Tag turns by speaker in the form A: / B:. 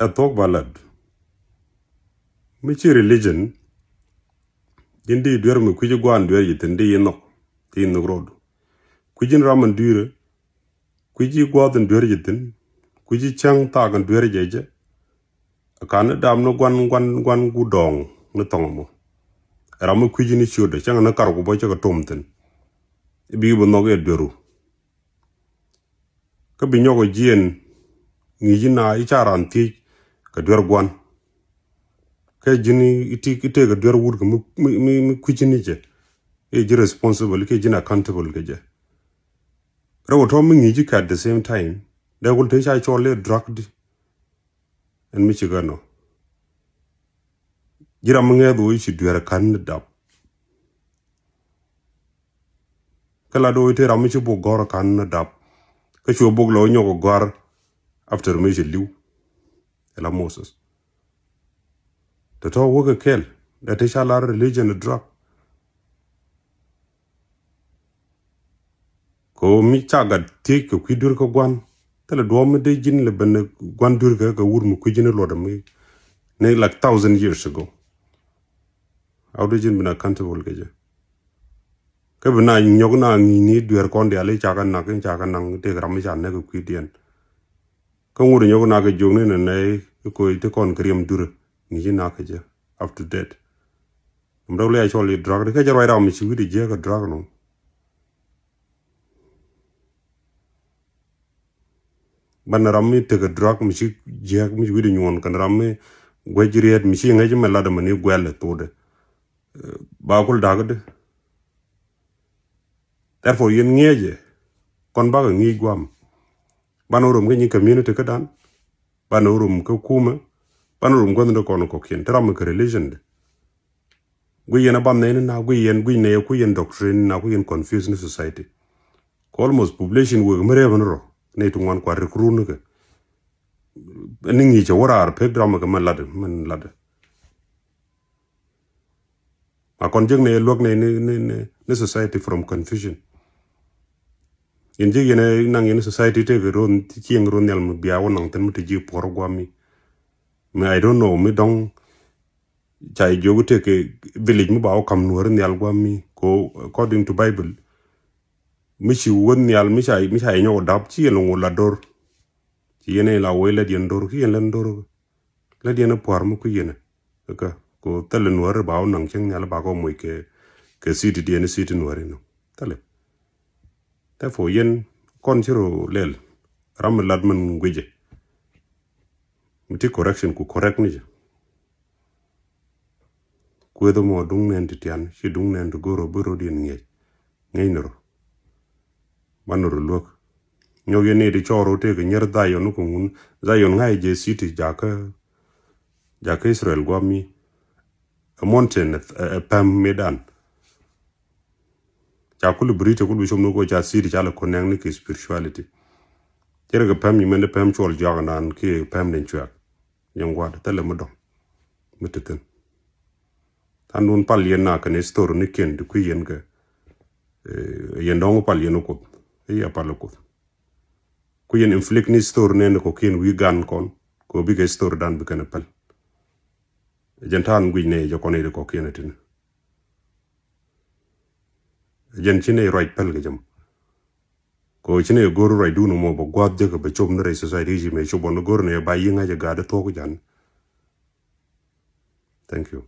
A: a talk ballad michi religion jindi dwer mu kuji gwan dwer yitindi yinok ti in road kujin raman dure kuji gwaden dwer yitin kuji chang tagan dwer jeje akana dam no gwan gudong no tongomo ramu kuji ni chude chang na kargo boy chaka tomten bi bo no ge dweru ka binyogo jien ngijina icharan ti ka dwer gwan ka jini ite ga dwer wud ka mi kuchini je e ji responsible ke jina accountable ke je rawo to mi ngiji ka at the same time da gul te cha chole drugged en mi chigano jira mange do ichi dwer kan dap kala do ite ramu chi bo gor kan dap ka chu bo lo nyogo gor after mi je liu la Moses to woga kel da te cha la religion drug ko mi chaga ti ko kidur ko gwan tele do me de jin le ben gwan dur ka wur mu ku jin lo da mi ne like 1,000 years ago how did jin bina accountable ke je ka bina nyog na ni dur kon de ale chaga na ken chaga nang te gram ja ne ko kidien ko ngur nyog na ke jong ne ne ko te kon kriem dur ni jin na ke je up to date mdo le actually drug ke je right am chi wi de je ka drug no ban rammi te ga drug mi chi je mi wi de nyon kan rammi gwejriet mi chi ngai me la de mani gwele to de ba kul dagde therefore yen ngeje kon ba ngi gwam banorum ngi community ka dan banorum ka kuma banorum gondo kono ko ken tram ka religion de gwi yen ban ne na gwi ne ku yen doctrine na ku yen confused society almost population wo mere banro ne tu ngon kwa recruit ka ningi che warar pe drama ka man lad a kon jeng ne lok ne society from confusion in jig ne nang in society te ron ti chieng ron yal mu bia wonang ten mu ti ji por gwami me I don't know me dong chai jogu te ke village mu ba kam nuor nyal gwami ko according to bible mi chi won nyal mi chai nyo dab chi lo la dor chi ne la we le dien dor ki len dor le dien por mu ku yene ka ko tele nuor ba nang cheng nyal ba ko mu ke city dien city nuor no tele therefore yen kon chiro lel ram ladman gweje miti correction ku correct ni je kwedo mo dung nen titian shi dung nen goro buro din ngey noro manoro lok nyoge ne di choro te ke nyer da yo no kun za yo ngai je city jaka Israel gwami a mountain a pam medan jakulu brite kulu shom no ko ja city jala connect ni ke spirituality tere ga pam yimende pam chol jaganan ke pam den chwa yongwa tele mo do muteten tanun pal yen na kan store ni ken du ku yen ga yen dong pal yen ko ya pal ko ku yen inflict ni store ne ko ken wi gan kon ko bi ga store dan bi kan pal jentan gui ne jo konede ko ken tin jen chine right pal ga jam ko chine goro right du no mo bo gwad de ko be chom ne society ji me chobo no goro ne ba yinga ja ga de to ko jan thank you